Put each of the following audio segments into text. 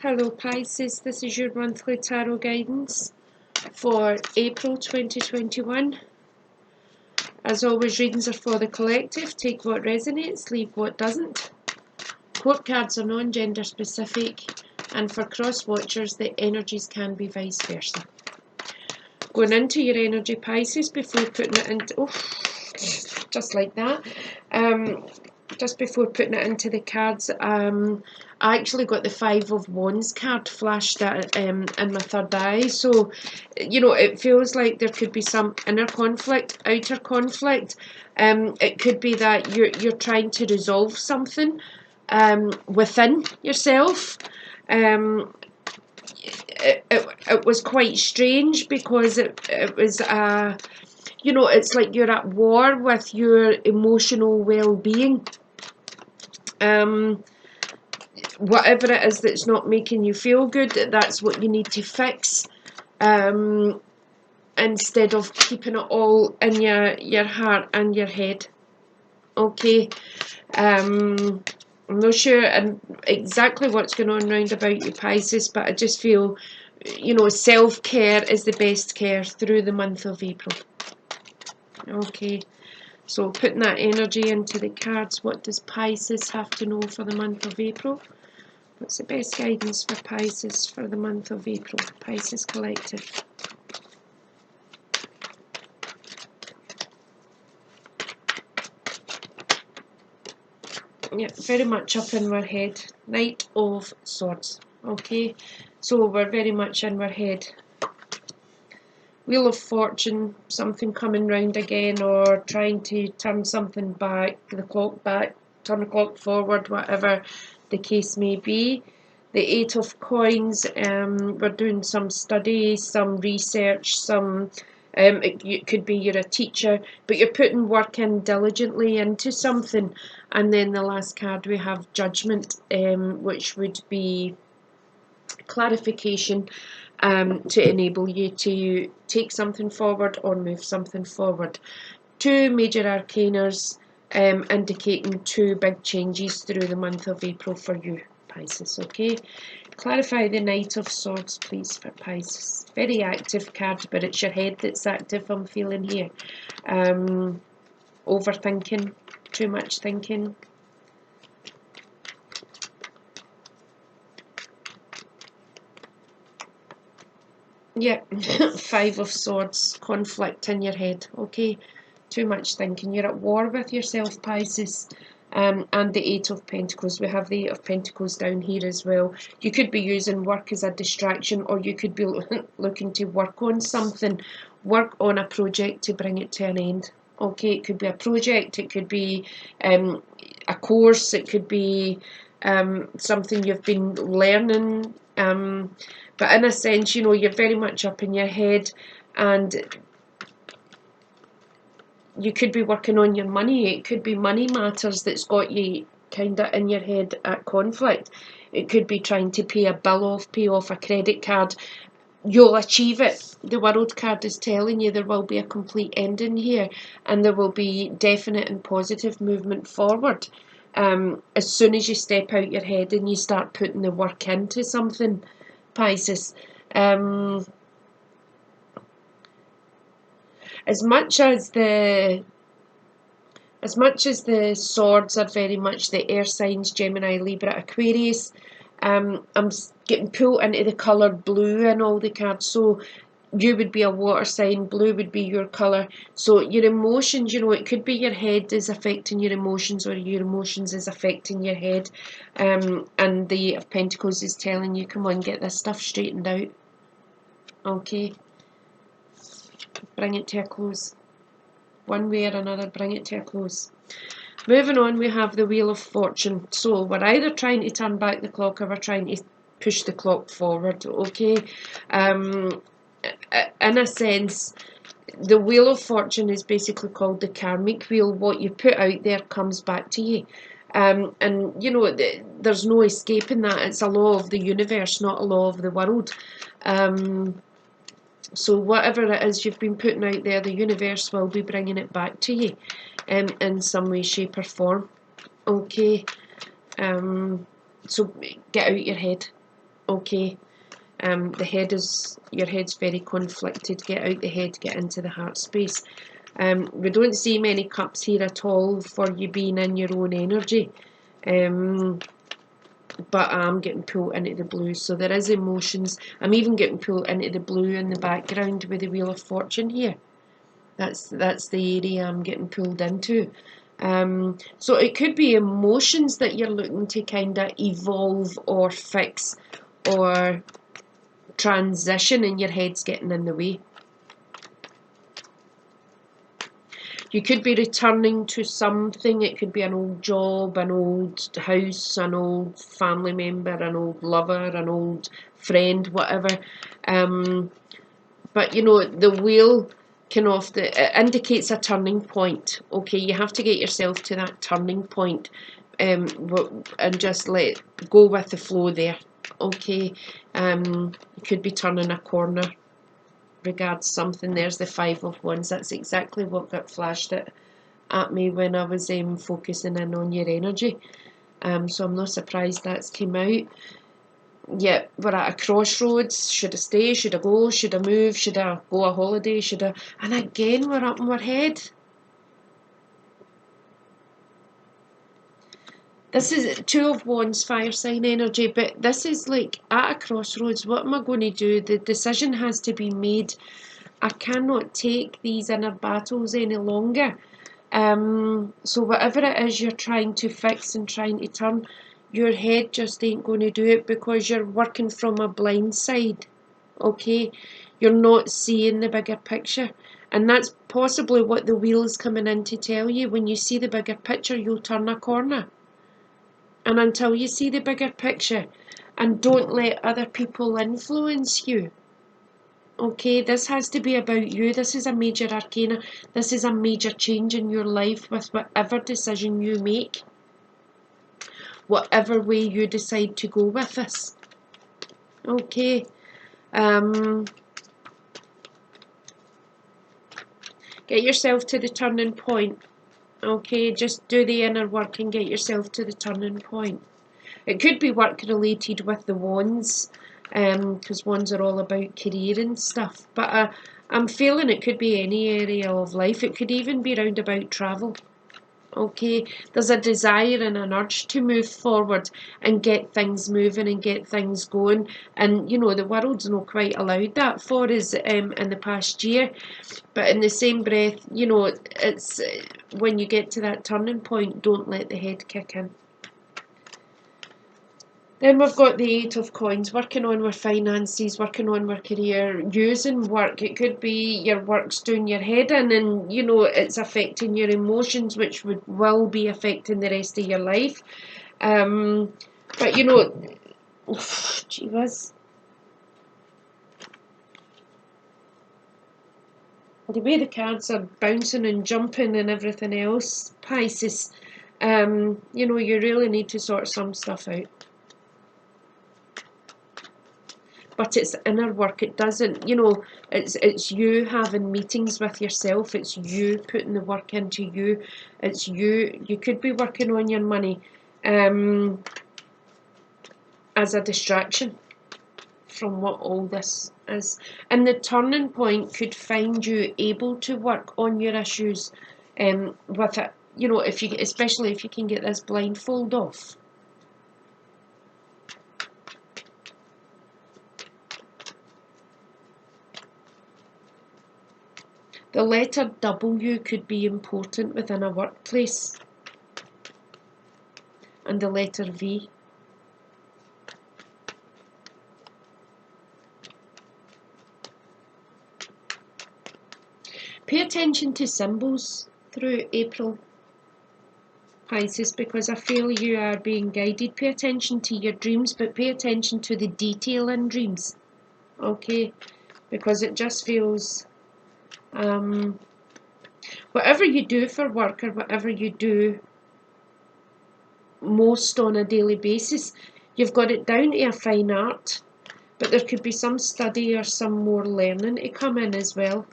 Hello Pisces, this is your monthly tarot guidance for April 2021. As always, readings are for the collective. Take what resonates, leave what doesn't. Quote cards are non-gender specific, and for cross-watchers the energies can be vice versa. Going into your energy, Pisces, before putting it into... just like that. Just before putting it into the cards, I actually got the Five of Wands card flashed in my third eye. So, you know, it feels like there could be some inner conflict, outer conflict. It could be that you're trying to resolve something within yourself. It was quite strange because it was you know, it's like you're at war with your emotional well-being. Whatever it is that's not making you feel good, that's what you need to fix, instead of keeping it all in your heart and your head. Okay. I'm not sure exactly what's going on round about you, Pisces, but I just feel, you know, self-care is the best care through the month of April. Okay, so putting that energy into the cards, what does Pisces have to know for the month of April? What's the best guidance for Pisces for the month of April? Pisces Collective. Yeah, very much up in our head. Knight of Swords. Okay, so we're very much in our head. Wheel of Fortune, something coming round again, or trying to turn something back, the clock back, turn the clock forward, whatever the case may be. The Eight of Coins, we're doing some study, some research, some, it could be you're a teacher, but you're putting work in diligently into something. And then the last card we have Judgment, which would be clarification, to enable you to take something forward or move something forward. Two major arcanas indicating two big changes through the month of April for you, Pisces. Okay, clarify the Knight of Swords, please, for Pisces. Very active card, but it's your head that's active, I'm feeling here. Overthinking, too much thinking. Yeah, Five of Swords, conflict in your head, okay? Too much thinking. You're at war with yourself, Pisces. And the Eight of Pentacles. We have the Eight of Pentacles down here as well. You could be using work as a distraction, or you could be looking to work on something, work on a project to bring it to an end. Okay, it could be a project, it could be a course, it could be something you've been learning. But in a sense, you know, you're very much up in your head, and you could be working on your money. It could be money matters that's got you kind of in your head at conflict. It could be trying to pay a bill off, pay off a credit card. You'll achieve it. The World card is telling you there will be a complete ending here, and there will be definite and positive movement forward. As soon as you step out your head and you start putting the work into something, Pisces. As much as the swords are very much the air signs, Gemini, Libra, Aquarius, I'm getting pulled into the colour blue in all the cards. So you would be a water sign, blue would be your colour. So your emotions, you know, it could be your head is affecting your emotions, or your emotions is affecting your head. And the Eight of Pentacles is telling you, come on, get this stuff straightened out. Okay. Bring it to a close. One way or another, bring it to a close. Moving on, we have the Wheel of Fortune. So we're either trying to turn back the clock, or we're trying to push the clock forward. Okay. In a sense, the Wheel of Fortune is basically called the karmic wheel. What you put out there comes back to you. And you know, there's no escaping that. It's a law of the universe, not a law of the world. So whatever it is you've been putting out there, the universe will be bringing it back to you in some way, shape or form. Okay. So get out your head. Okay. Your head's very conflicted. Get out the head, get into the heart space. We don't see many cups here at all for you being in your own energy. But I'm getting pulled into the blue, so there is emotions. I'm even getting pulled into the blue in the background with the Wheel of Fortune here. That's the area I'm getting pulled into. So it could be emotions that you're looking to kind of evolve or fix or transition, and your head's getting in the way. You could be returning to something. It could be an old job, an old house, an old family member, an old lover, an old friend, whatever. But you know, the wheel it indicates a turning point. Okay, you have to get yourself to that turning point, and just let go with the flow there. Okay, you could be turning a corner regards something. There's the Five of Wands. That's exactly what got flashed at me when I was focusing in on your energy. So I'm not surprised that's came out. Yeah, we're at a crossroads. Should I stay? Should I go? Should I move? Should I go on holiday? Should I? And again, we're up in our head. This is Two of Wands, fire sign energy, but this is like at a crossroads. What am I going to do? The decision has to be made. I cannot take these inner battles any longer. So whatever it is you're trying to fix and trying to turn, your head just ain't going to do it because you're working from a blind side. Okay, you're not seeing the bigger picture, and that's possibly what the wheel is coming in to tell you. When you see the bigger picture, you'll turn a corner. And until you see the bigger picture, and don't let other people influence you. Okay, this has to be about you. This is a major arcana. This is a major change in your life with whatever decision you make. Whatever way you decide to go with this. Okay. Get yourself to the turning point. Okay, just do the inner work and get yourself to the turning point. It could be work related with the wands, because wands are all about career and stuff. But I'm feeling it could be any area of life. It could even be round about travel. Okay, there's a desire and an urge to move forward and get things moving and get things going. And you know, the world's not quite allowed that for us in the past year. But in the same breath, you know, it's when you get to that turning point, don't let the head kick in. Then we've got the Eight of Coins, working on our finances, working on our career, using work. It could be your work's doing your head in and, you know, it's affecting your emotions, which will be affecting the rest of your life. But, you know, gee whiz. The way the cards are bouncing and jumping and everything else, Pisces, you know, you really need to sort some stuff out. But it's inner work. It doesn't, you know, it's you having meetings with yourself. It's you putting the work into you. It's you could be working on your money as a distraction from what all this is. And the turning point could find you able to work on your issues with it. You know, especially if you can get this blindfold off. The letter W could be important within a workplace. And the letter V. Pay attention to symbols through April, Pisces, because I feel you are being guided. Pay attention to your dreams, but pay attention to the detail in dreams. Okay? Because it just feels... whatever you do for work or whatever you do most on a daily basis, you've got it down to a fine art, but there could be some study or some more learning to come in as well.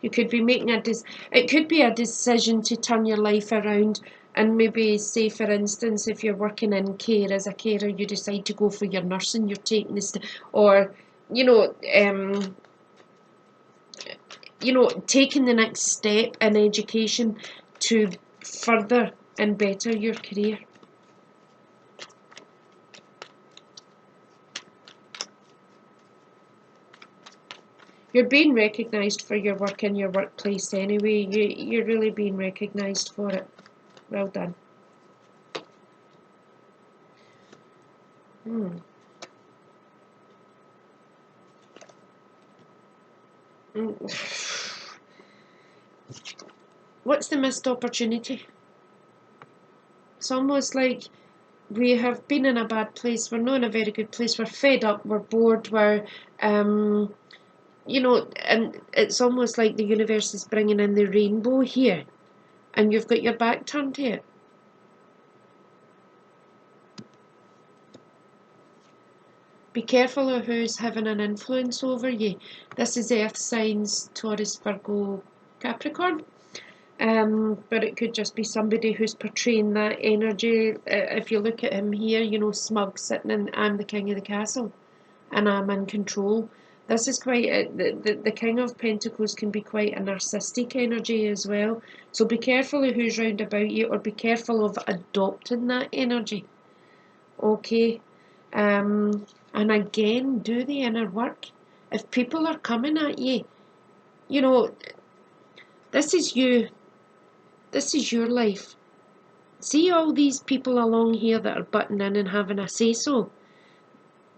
You could be making it could be a decision to turn your life around And maybe, say for instance, if you're working in care as a carer, you decide to go for your nursing, you're taking this, or taking the next step in education to further and better your career. You're being recognised for your work in your workplace anyway. You're really being recognised for it. Well done. What's the missed opportunity? It's almost like we have been in a bad place. We're not in a very good place. We're fed up. We're bored. We're, and it's almost like the universe is bringing in the rainbow here, and you've got your back turned to it. Be careful of who's having an influence over you. This is Earth signs, Taurus, Virgo, Capricorn. But it could just be somebody who's portraying that energy. If you look at him here, smug, sitting in, I'm the king of the castle, and I'm in control. This is quite, the King of Pentacles can be quite a narcissistic energy as well. So be careful of who's round about you, or be careful of adopting that energy. Okay? And again, do the inner work. If people are coming at you, this is you. This is your life. See all these people along here that are butting in and having a say-so?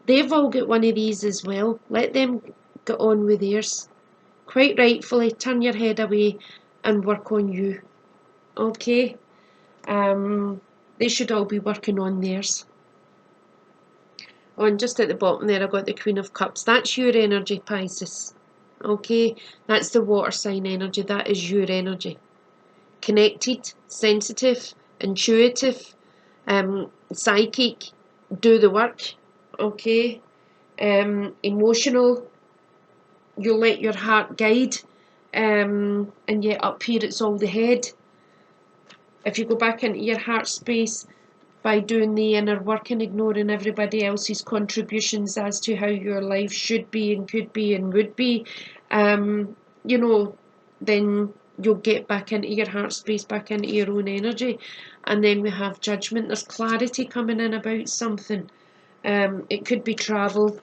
They've all got one of these as well. Let them get on with theirs. Quite rightfully, turn your head away and work on you. Okay? They should all be working on theirs. Oh, and just at the bottom there, I got the Queen of Cups. That's your energy, Pisces. Okay? That's the water sign energy. That is your energy. Connected, sensitive, intuitive, psychic, do the work, okay? Emotional, you'll let your heart guide, and yet up here it's all the head. If you go back into your heart space by doing the inner work and ignoring everybody else's contributions as to how your life should be and could be and would be, then you'll get back into your heart space, back into your own energy. And then we have judgment. There's clarity coming in about something. It could be travel.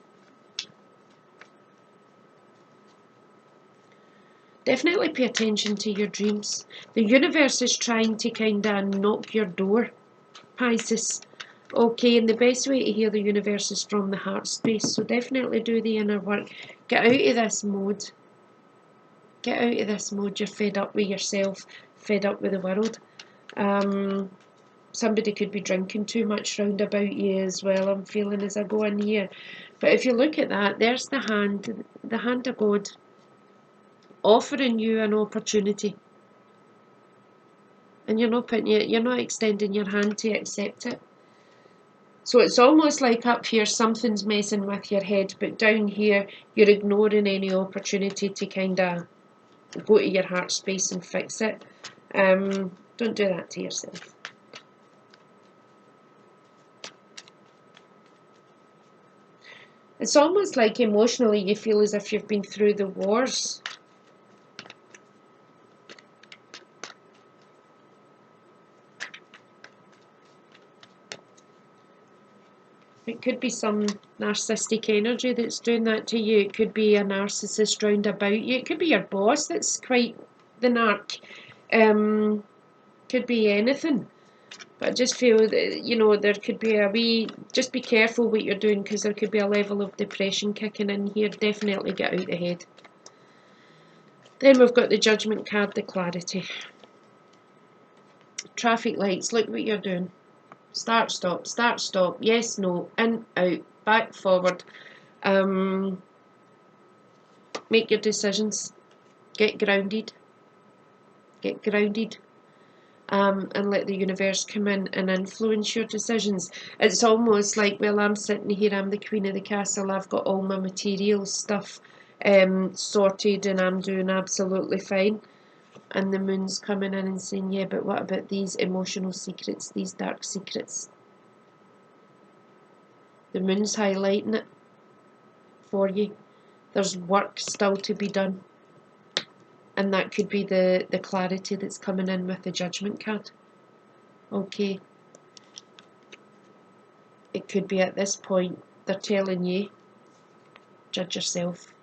Definitely pay attention to your dreams. The universe is trying to kind of knock your door, Pisces. Okay, and the best way to hear the universe is from the heart space. So definitely do the inner work. Get out of this mode. Get out of this mode. You're fed up with yourself, fed up with the world. Somebody could be drinking too much round about you as well, I'm feeling as I go in here. But if you look at that, there's the hand of God, offering you an opportunity. And you're not extending your hand to accept it. So it's almost like up here something's messing with your head, but down here you're ignoring any opportunity to kind of go to your heart space and fix it. Don't do that to yourself. It's almost like emotionally you feel as if you've been through the wars. It could be some narcissistic energy that's doing that to you. It could be a narcissist round about you. It could be your boss that's quite the narc. Could be anything. But I just feel that, there could be just be careful what you're doing, because there could be a level of depression kicking in here. Definitely get out the head. Then we've got the Judgment card, the clarity. Traffic lights, look what you're doing. Start, stop, yes, no, in, out, back, forward. Make your decisions. Get grounded. And let the universe come in and influence your decisions. It's almost like, well, I'm sitting here, I'm the queen of the castle, I've got all my material stuff sorted and I'm doing absolutely fine. And the moon's coming in and saying, yeah, but what about these emotional secrets, these dark secrets? The moon's highlighting it for you. There's work still to be done. And that could be the clarity that's coming in with the Judgment card. Okay. It could be at this point they're telling you, judge yourself.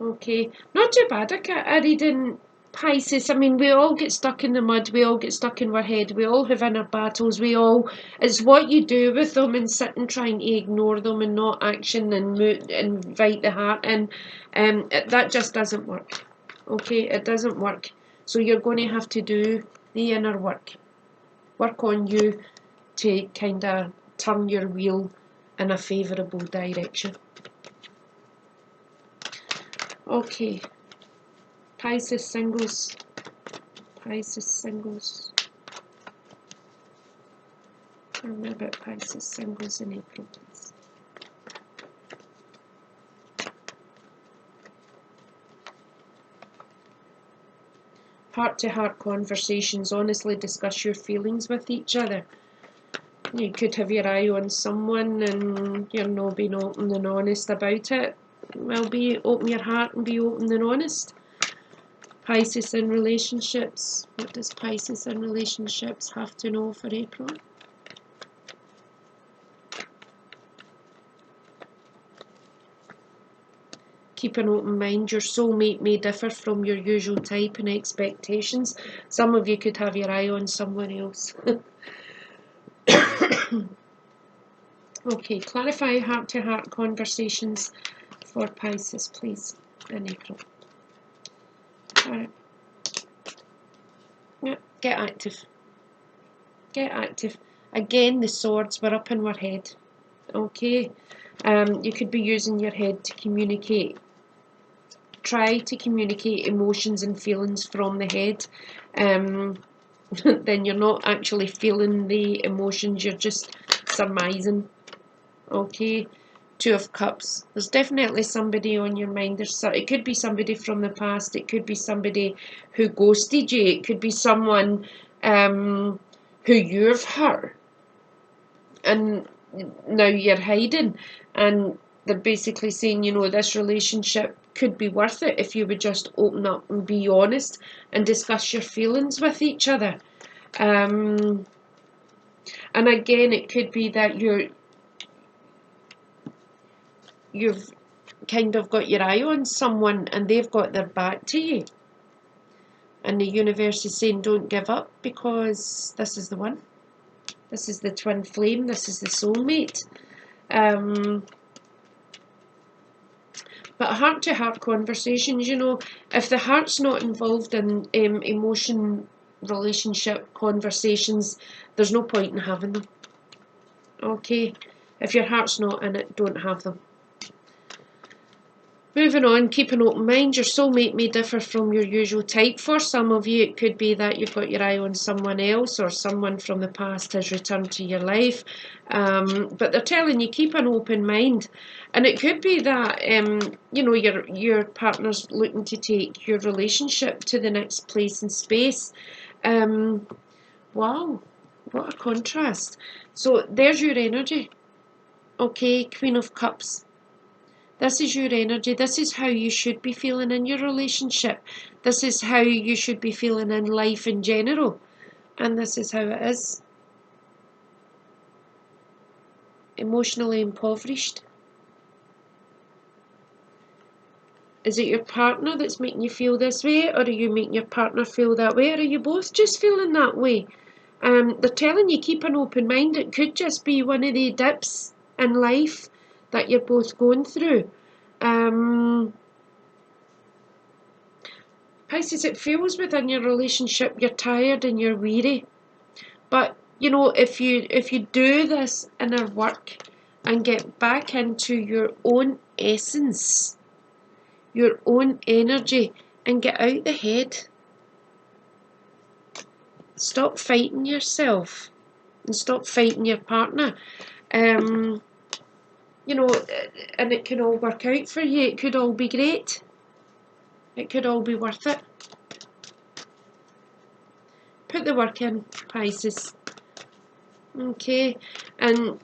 Okay. Not too bad a reading, Pisces. I mean, we all get stuck in the mud, we all get stuck in our head, we all have inner battles, it's what you do with them and sit and trying to ignore them and not action and invite the heart in. That just doesn't work. Okay, it doesn't work. So you're going to have to do the inner work. Work on you to kind of turn your wheel in a favourable direction. Okay. Pisces singles. Pisces singles. Tell me about Pisces singles in April, please. Heart-to-heart conversations. Honestly discuss your feelings with each other. You could have your eye on someone and you're not being open and honest about it. Well, open your heart and be open and honest. Pisces and relationships. What does Pisces and relationships have to know for April? Keep an open mind. Your soulmate may differ from your usual type and expectations. Some of you could have your eye on someone else. Okay, clarify heart-to-heart conversations for Pisces, please, in April. Alright. Yeah, get active. Get active. Again, the swords were up in our head. Okay. You could be using your head to communicate. Try to communicate emotions and feelings from the head. Then you're not actually feeling the emotions, you're just surmising. Okay. Two of Cups. There's definitely somebody on your mind. It could be somebody from the past. It could be somebody who ghosted you. It could be someone who you've hurt, and now you're hiding. And they're basically saying, you know, this relationship could be worth it if you would just open up and be honest and discuss your feelings with each other. And again, it could be that you've kind of got your eye on someone and they've got their back to you. And the universe is saying, don't give up, because this is the one. This is the twin flame. This is the soulmate. But heart-to-heart conversations, you know, if the heart's not involved in emotion, relationship conversations, there's no point in having them. Okay? If your heart's not in it, don't have them. Moving on, keep an open mind. Your soulmate may differ from your usual type. For some of you, it could be that you've got your eye on someone else, or someone from the past has returned to your life. But they're telling you, keep an open mind. And it could be that, you know, your partner's looking to take your relationship to the next place and space. Wow, what a contrast. So there's your energy. Okay, Queen of Cups. This is your energy. This is how you should be feeling in your relationship. This is how you should be feeling in life in general. And this is how it is. Emotionally impoverished. Is it your partner that's making you feel this way? Or are you making your partner feel that way? Or are you both just feeling that way? They're telling you, keep an open mind. It could just be one of the dips in life that you're both going through. Pisces, it feels within your relationship you're tired and you're weary. But, you know, if you do this inner work and get back into your own essence, your own energy, and get out the head, stop fighting yourself and stop fighting your partner. You you know, and it can all work out for you. It could all be great. It could all be worth it. Put the work in, Pisces. Okay, and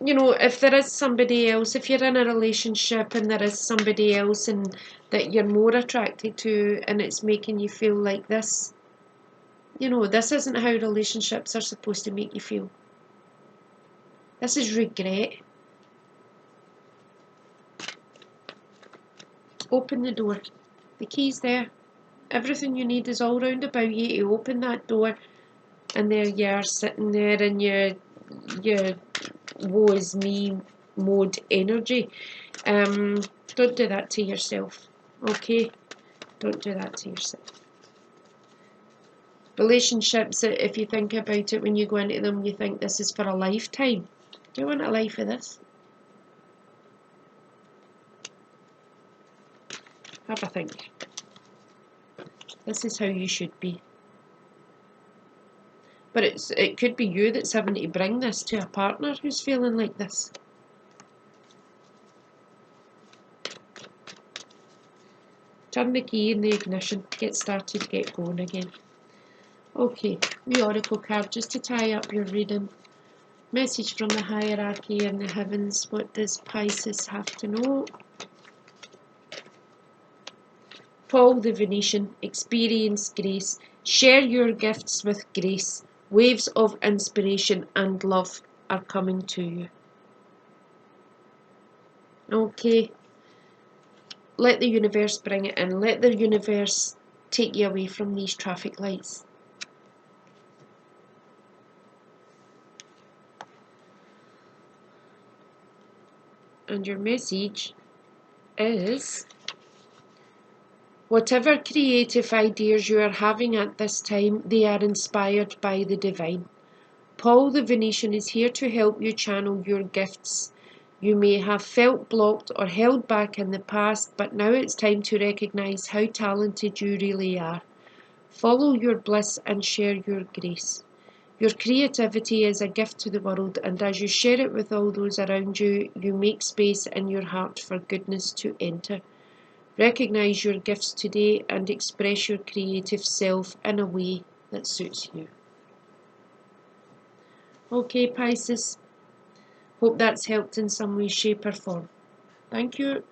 you know, if there is somebody else, if you're in a relationship and there is somebody else and that you're more attracted to and it's making you feel like this, you know, this isn't how relationships are supposed to make you feel. This is regret. Open the door. The key's there. Everything you need is all round about you to open that door, and there you are sitting there in your woe is me mode energy. Don't do that to yourself, okay? Don't do that to yourself. Relationships, if you think about it, when you go into them, you think this is for a lifetime. Do you want a life of this? Have a think. This is how you should be. But it could be you that's having to bring this to a partner who's feeling like this. Turn the key in the ignition. Get started, get going again. Okay, the Oracle card just to tie up your reading. Message from the hierarchy and the heavens. What does Pisces have to know? Paul the Venetian, experience grace. Share your gifts with grace. Waves of inspiration and love are coming to you. Okay. Let the universe bring it in. Let the universe take you away from these traffic lights. And your message is, whatever creative ideas you are having at this time, they are inspired by the divine. Paul the Venetian is here to help you channel your gifts. You may have felt blocked or held back in the past, but now it's time to recognize how talented you really are. Follow your bliss and share your grace. Your creativity is a gift to the world, and as you share it with all those around you, you make space in your heart for goodness to enter. Recognize your gifts today and express your creative self in a way that suits you. Okay, Pisces. Hope that's helped in some way, shape or form. Thank you.